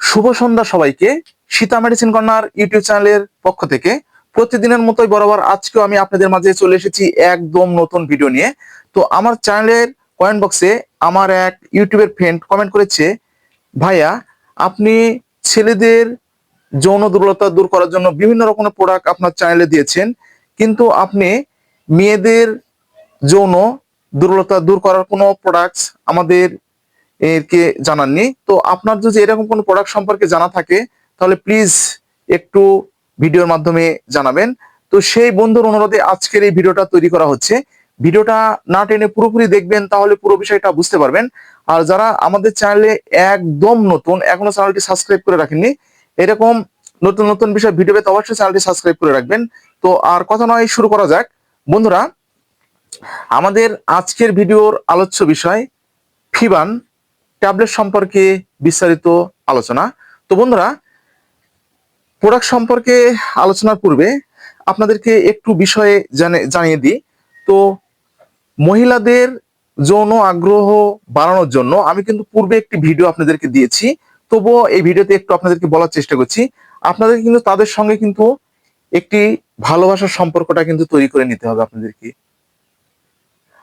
শুভ সন্ধ্যা সবাইকে। Sita medicine corner YouTube চ্যানেলের পক্ষ থেকে প্রতিদিনের মতোই বরাবর আজকেও আমি আপনাদের মাঝে চলে এসেছি একদম নতুন ভিডিও নিয়ে। তো আমার চ্যানেলের কমেন্ট বক্সে আমার এক ইউটিউবের ফ্রেন্ড কমেন্ট করেছে, ভাইয়া আপনি ছেলেদের যৌন দুর্বলতা দূর করার জন্য বিভিন্ন রকমের প্রোডাক্ট আপনার চ্যানেলে দিয়েছেন, কিন্তু আপনি মেয়েদের যৌন দুর্বলতা দূর করার কোনো প্রোডাক্টস আমাদের এরকে জানাননি। তো আপনার যদি এরকম কোনো প্রোডাক্ট সম্পর্কে জানা থাকে তাহলে প্লিজ একটু ভিডিওর মাধ্যমে জানাবেন। তো সেই বন্ধুর অনুরোধে আজকের এই ভিডিওটা তৈরি করা হচ্ছে। ভিডিওটা না টেনে পুরোপুরি দেখবেন, তাহলে পুরো বিষয়টা বুঝতে পারবেন। আর যারা আমাদের চ্যানেলে একদম নতুন, এখনো চ্যানেলটি সাবস্ক্রাইব করে রাখেননি, এরকম নতুন নতুন বিষয় ভিডিও পেতে অবশ্যই চ্যানেলটি সাবস্ক্রাইব করে রাখবেন। তো আর কথা নয়, শুরু করা যাক। বন্ধুরা, আমাদের আজকের ভিডিওর আলোচ্য বিষয় ফিবান ট্যাবলেট সম্পর্কে বিস্তারিত আলোচনা। তো বন্ধুরা, প্রোডাক্ট সম্পর্কে আলোচনার পূর্বে আপনাদেরকে একটু বিষয়ে জানিয়ে দিই। তো মহিলাদের যৌন আগ্রহ বাড়ানোর জন্য আমি কিন্তু পূর্বে একটি ভিডিও আপনাদেরকে দিয়েছি, তবুও এই ভিডিওতে একটু আপনাদেরকে বলার চেষ্টা করছি। আপনাদের কিন্তু তাদের সঙ্গে কিন্তু একটি ভালোবাসার সম্পর্কটা কিন্তু তৈরি করে নিতে হবে আপনাদেরকে।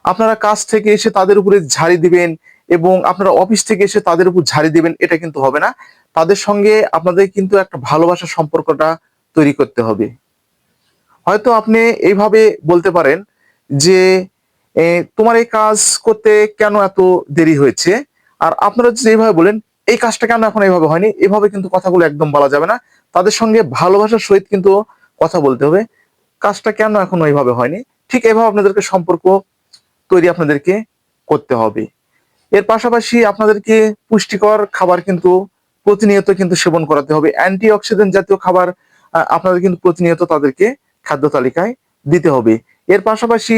আপনারা কাজ থেকে এসে তাদের উপরে ঝাড়ি দিবেন এবং আপনারা অফিস থেকে এসে তাদের উপর ঝাড়ি দিবেন, এটা কিন্তু হবে না। তাদের সঙ্গে আপনাদের কিন্তু একটা ভালোবাসার সম্পর্কটা তৈরি করতে হবে। হয়তো আপনি এইভাবে বলতে পারেন যে তোমার এই কাজ করতে কেন এত দেরি হয়েছে, আর আপনারা যদি এইভাবে বলেন এই কাজটা কেন এখন এইভাবে হয়নি, এভাবে কিন্তু কথাগুলো একদম বলা যাবে না। তাদের সঙ্গে ভালোবাসার সহিত কিন্তু কথা বলতে হবে, কাজটা কেন এখনো এইভাবে হয়নি, ঠিক এইভাবে আপনাদেরকে সম্পর্ক তৈরি আপনাদেরকে করতে হবে। এর পাশাপাশি আপনাদেরকে পুষ্টিকর খাবার কিন্তু প্রতিনিয়ত কিন্তু সেবন করাতে হবে। অ্যান্টি অক্সিডেন্ট জাতীয় খাবার আপনাদের কিন্তু প্রতিনিয়ত তাদেরকে খাদ্য তালিকায় দিতে হবে। এর পাশাপাশি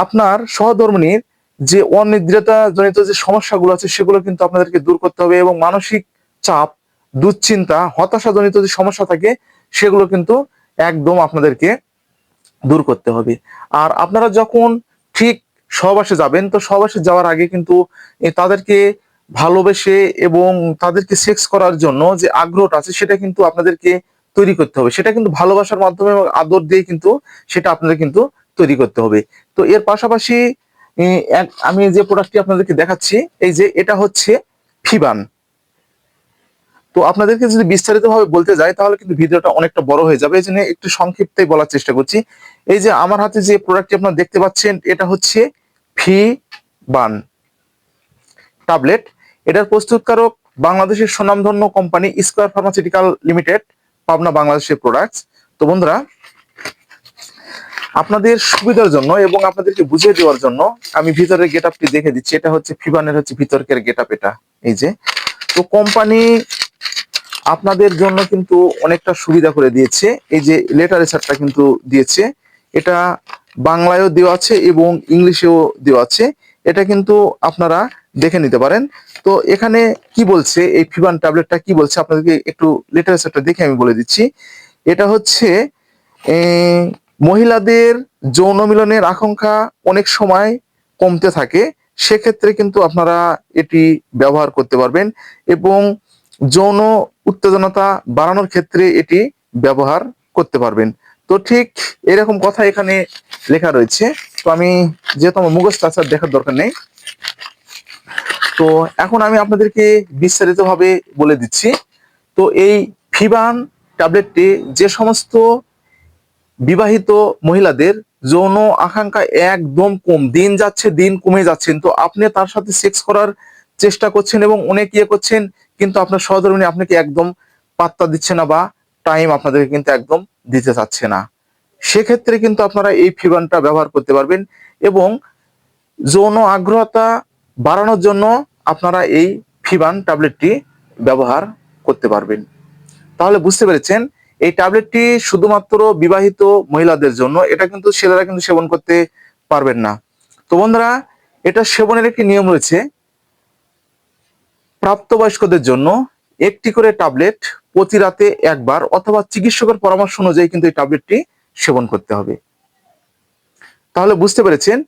আপনার সহধর্মিণীর যে অনিদ্রতা জনিত যে সমস্যাগুলো আছে সেগুলো কিন্তু আপনাদেরকে দূর করতে হবে, এবং মানসিক চাপ, দুশ্চিন্তা, হতাশা জনিত যে সমস্যা থাকে সেগুলো কিন্তু একদম আপনাদেরকে দূর করতে হবে। আর আপনারা যখন ঠিক সহবাসে যাবেন, তো সহবাসে যাওয়ার আগে কিন্তু তাদেরকে ভালোবেসে এবং তাদেরকে সেক্স করার জন্য যে আগ্রহটা আছে সেটা কিন্তু আপনাদেরকে তৈরি করতে হবে। সেটা কিন্তু ভালোবাসার মাধ্যমে এবং আদর দিয়ে কিন্তু সেটা আপনাদের কিন্তু তৈরি করতে হবে। তো এর পাশাপাশি আমি যে প্রোডাক্টটি আপনাদেরকে দেখাচ্ছি, এই যে এটা হচ্ছে ফিবান। তো আপনাদেরকে যদি বিস্তারিত ভাবে বলতে যাই তাহলে কিন্তু ভিডিওটা অনেকটা বড় হয়ে যাবে, এই জন্য একটু সংক্ষিপ্তে বলার চেষ্টা করছি। এই যে আমার হাতে যে প্রোডাক্টটি আপনারা দেখতে পাচ্ছেন, এটা হচ্ছে ফিবান ট্যাবলেট। এটার প্রস্তুতকারক বাংলাদেশের সুনামধন্য company square pharmaceutical limited, Pabna, বাংলাদেশের প্রোডাক্টস। তো বন্ধুরা, আপনাদের সুবিধার জন্য এবং আপনাদেরকে বুঝিয়ে দেওয়ার জন্য আমি ভিতরের গেটআপটি দেখে দিচ্ছি। এটা হচ্ছে ফিবানের হচ্ছে ভিতরকের গেটআপ এটা। এই যে, তো কোম্পানি আপনাদের জন্য কিন্তু অনেকটা সুবিধা করে দিয়েছে। এই যে লেটারেচারটা কিন্তু দিয়েছে, এটা বাংলায়ও দেওয়া আছে এবং ইংলিশেও দেওয়া আছে। এটা কিন্তু আপনারা দেখে নিতে পারেন। তো এখানে কি বলছে, এই ফিবান ট্যাবলেটটা কি বলছে আপনাদেরকে একটু লিটারেচারটা দেখে আমি বলে দিচ্ছি। এটা হচ্ছে মহিলাদের যৌন মিলনের আকাঙ্ক্ষা অনেক সময় কমতে থাকে, সেক্ষেত্রে কিন্তু আপনারা এটি ব্যবহার করতে পারবেন, এবং যৌন উত্তেজনতা বাড়ানোর ক্ষেত্রে এটি ব্যবহার করতে পারবেন। তো ঠিক এরকম কথা এখানে লেখা রয়েছে। তো আমি যেহেতু আমার মুখস্থ আছে, দেখার দরকার নেই। তো এখন আমি আপনাদেরকে বিস্তারিতভাবে বলে দিচ্ছি। তো এই ফিবান ট্যাবলেটটি যে সমস্ত বিবাহিত মহিলাদের যৌন আকাঙ্ক্ষা একদম কম, দিন যাচ্ছে দিন কমে যাচ্ছেন, তো আপনি তার সাথে সেক্স করার চেষ্টা করছেন এবং অনেক ইয়ে করছেন, কিন্তু আপনার সহধর্মিণী আপনাকে একদম পাত্তা দিচ্ছে না বা টাইম আপনাদেরকে কিন্তু একদম দিতে চাচ্ছে না, সেক্ষেত্রে কিন্তু আপনারা এই ফিবানটা ব্যবহার করতে পারবেন, এবং যৌন আগ্রহতা বাড়ানোর জন্য আপনারা এই ফিবান ট্যাবলেটটি ব্যবহার করতে পারবেন। তাহলে বুঝতে পেরেছেন, এই ট্যাবলেটটি শুধুমাত্র বিবাহিত মহিলাদের জন্য, এটা কিন্তু ছেলেরা কিন্তু সেবন করতে পারবেন না। তো বন্ধুরা, এটা সেবনের একটি নিয়ম রয়েছে। প্রাপ্তবয়স্কদের জন্য একটি করে ট্যাবলেট প্রতি রাতে একবার অথবা চিকিৎসকের পরামর্শ অনুযায়ী কিন্তু এই ট্যাবলেটটি সেবন করতে হবে। তাহলে বুঝতে পেরেছেন,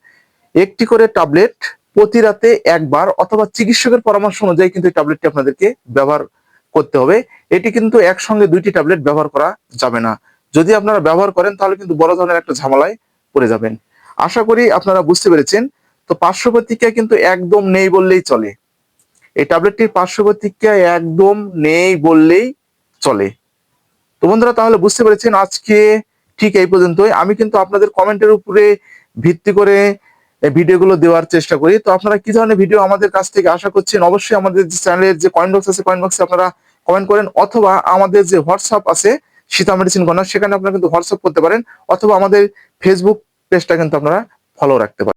একটি করে ট্যাবলেট প্রতি রাতে একবার অথবা চিকিৎসকের পরামর্শ অনুযায়ী কিন্তু এই ট্যাবলেটটি আপনাদেরকে ব্যবহার করতে হবে। এটি কিন্তু একসঙ্গে দুইটি ট্যাবলেট ব্যবহার করা যাবে না। যদি আপনারা ব্যবহার করেন তাহলে কিন্তু বড় ধরনের একটা ঝামেলায় পড়ে যাবেন। আশা করি আপনারা বুঝতে পেরেছেন। তো পার্শ্ব প্রতিক্রিয়া কিন্তু একদম নেই বললেই চলে। এই ট্যাবলেটটির পার্শ্ব প্রতিক্রিয়া একদম নেই বললেই চলে। তো বন্ধুরা, তাহলে বুঝতে পেরেছেন আজকে ঠিক এই পর্যন্তই। আমি কিন্তু আপনাদের কমেন্টের উপরে ভিত্তি করে ভিডিওগুলো দেওয়ার চেষ্টা করি। তো আপনারা কি ধরনের ভিডিও আমাদের কাছ থেকে আশা করছেন অবশ্যই আমাদের যে চ্যানেলের যে কমেন্ট বক্স আছে, কমেন্ট বক্সে আপনারা কমেন্ট করেন, অথবা আমাদের যে হোয়াটসঅ্যাপ আছে সীতা মেডিসিন কর্নার, সেখানে আপনারা কিন্তু হোয়াটসঅ্যাপ করতে পারেন, অথবা আমাদের ফেসবুক পেজটা কিন্তু আপনারা ফলো রাখতে পারেন।